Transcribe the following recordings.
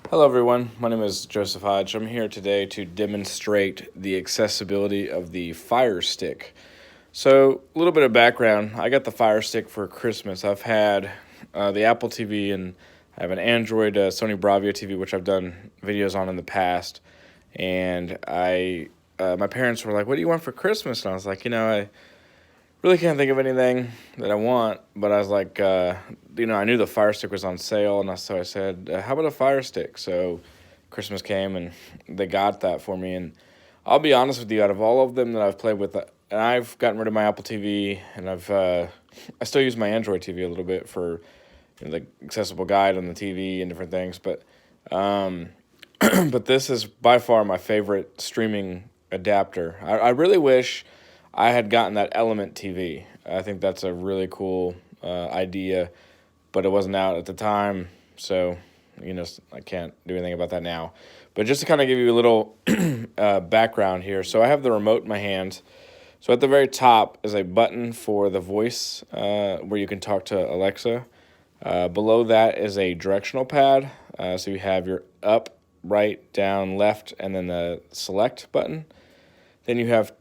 Hello everyone, my name is Joseph Hodge. I'm here today to demonstrate the accessibility of the Fire Stick. So, a little bit of background. I got the Fire Stick for Christmas. I've had the Apple TV and I have an Android Sony Bravia TV, which I've done videos on in the past. And my parents were like, "What do you want for Christmas?" And I was like, I really can't think of anything that I want, but I was like, I knew the Fire Stick was on sale, and so I said, how about a Fire Stick? So Christmas came, and they got that for me, and I'll be honest with you, out of all of them that I've played with, and I've gotten rid of my Apple TV, and I still use my Android TV a little bit for the accessible guide on the TV and different things, but but this is by far my favorite streaming adapter. I really wish I had gotten that Element TV. I think that's a really cool idea, but it wasn't out at the time, so I can't do anything about that now. But just to kind of give you a little background here, so I have the remote in my hand. So at the very top is a button for the voice where you can talk to Alexa. Below that is a directional pad, so you have your up, right, down, left, and then the select button. Then you have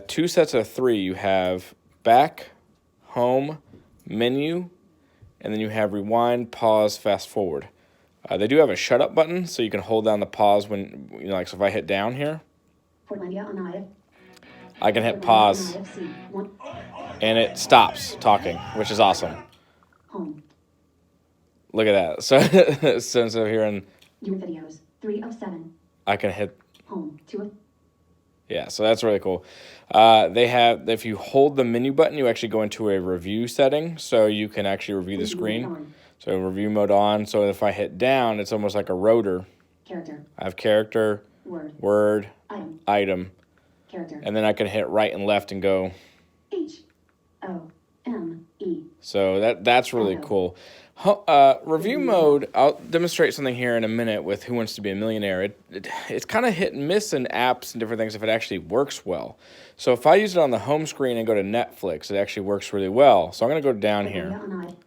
two sets of three. You have back, home, menu, and then you have rewind, pause, fast forward. They do have a shut up button, so you can hold down the pause when, like, so if I hit down here, I can hit pause, and it stops talking, which is awesome. Look at that. So, instead of hearing your videos, 3 of 7. I can hit home, 2 of. Yeah, so that's really cool. They have, if you hold the menu button, you actually go into a review setting, so you can actually review the screen. So review mode on. So if I hit down, it's almost like a rotor. Character. I have character, word, item, character, and then I can hit right and left and go HOME. So that's really cool. Review mode, I'll demonstrate something here in a minute with Who Wants to Be a Millionaire. It's kind of hit and miss in apps and different things if it actually works well. So if I use it on the home screen and go to Netflix, it actually works really well. So I'm going to go down here.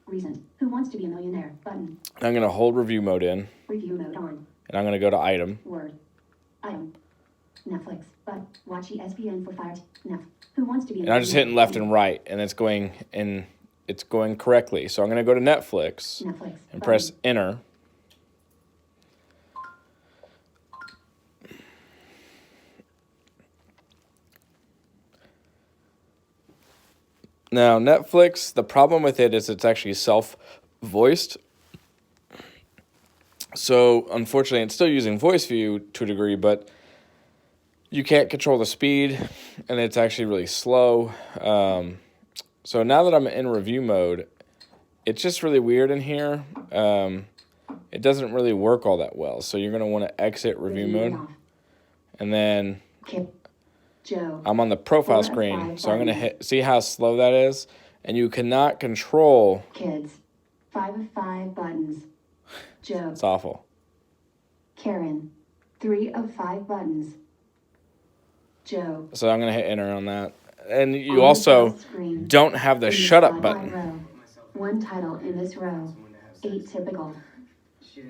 Recent. Who Wants to Be a Millionaire button. I'm going to hold review mode in. Review mode on. And I'm going to go to item. Word. Item. Netflix. But watch ESPN for Fire. Who Wants to Be a Millionaire. And I'm just hitting left and right, and it's going in. It's going correctly. So I'm going to go to Netflix and press enter. Now, Netflix, the problem with it is it's actually self-voiced. So, unfortunately, it's still using voiceview to a degree, but you can't control the speed, and it's actually really slow. So now that I'm in review mode, it's just really weird in here. It doesn't really work all that well. So you're going to want to exit review mode. And then I'm on the profile screen. So I'm going to hit, see how slow that is? And you cannot control. Kids, 5 of 5 buttons. Joe. It's awful. Karen, 3 of 5 buttons. Joe. So I'm going to hit enter on that. And you also don't have the shut up button. One title in this row. Atypical.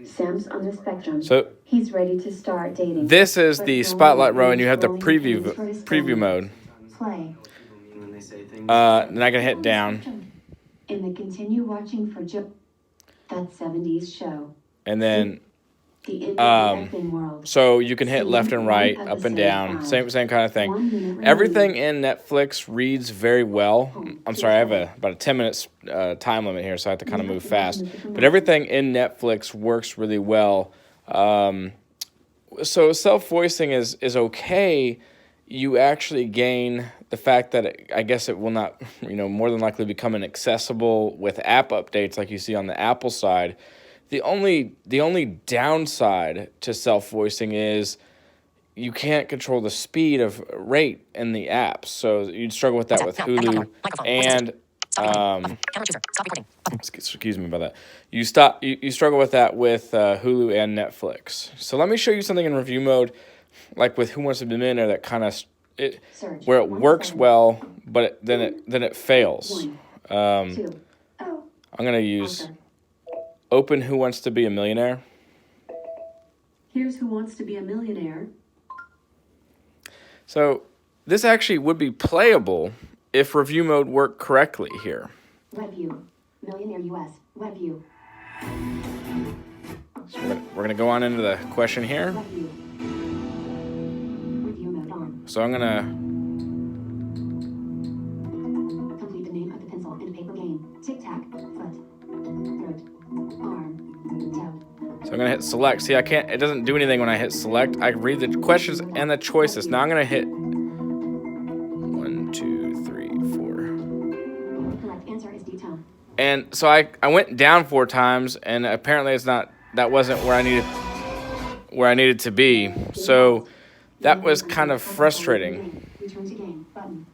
Sam's on the spectrum. So he's ready to start dating. This is the spotlight row, and you have the preview mode. Play. Then I can hit down. In the continue watching for Joe. That 70s show. And then world. so you can hit left and right, up and down, same kind of thing. Everything in Netflix reads very well. I'm sorry, I have about a 10 minutes time limit here, so I have to kind of move fast. But everything in Netflix works really well. So self-voicing is okay. You actually gain the fact that I guess it will not, more than likely become inaccessible with app updates like you see on the Apple side. The only downside to self-voicing is you can't control the speed of rate in the apps. So you'd struggle with that with Hulu and excuse me about that. You struggle with that with Hulu and Netflix. So let me show you something in review mode, like with Who Wants to Be a Millionaire, that kind of where it works well, but then it fails. I'm going to use Answer. open Who Wants to Be a Millionaire. Here's Who Wants to Be a Millionaire. So this actually would be playable if review mode worked correctly here. Web view. Millionaire US. Web view. So we're going to go on into the question here. Web view. Review mode on. So I'm going to Complete the name of the pencil and paper game. Tic tac. Foot. Throat. Arm. Toe. So I'm going to hit select. See, I can't, it doesn't do anything when I hit select. I read the questions and the choices. Now I'm going to hit 1, 2, 3, 4. The correct answer is D-tone. And so I went down 4 times, and apparently that wasn't where I needed to be. So that was kind of frustrating. Return to game. Button.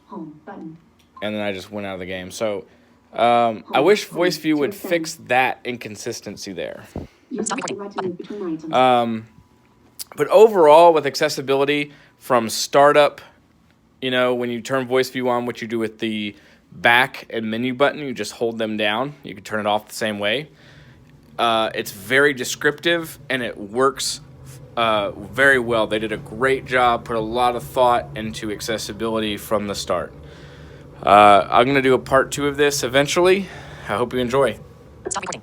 Home. Button. And then I just went out of the game. So I wish voiceview would fix that inconsistency there. Use the right to move between items. But overall, with accessibility from startup, when you turn voiceview on, what you do with the back and menu button, you just hold them down. You can turn it off the same way. It's very descriptive, and it works very well. They did a great job, put a lot of thought into accessibility from the start. I'm going to do a part 2 of this eventually. I hope you enjoy. Stop recording.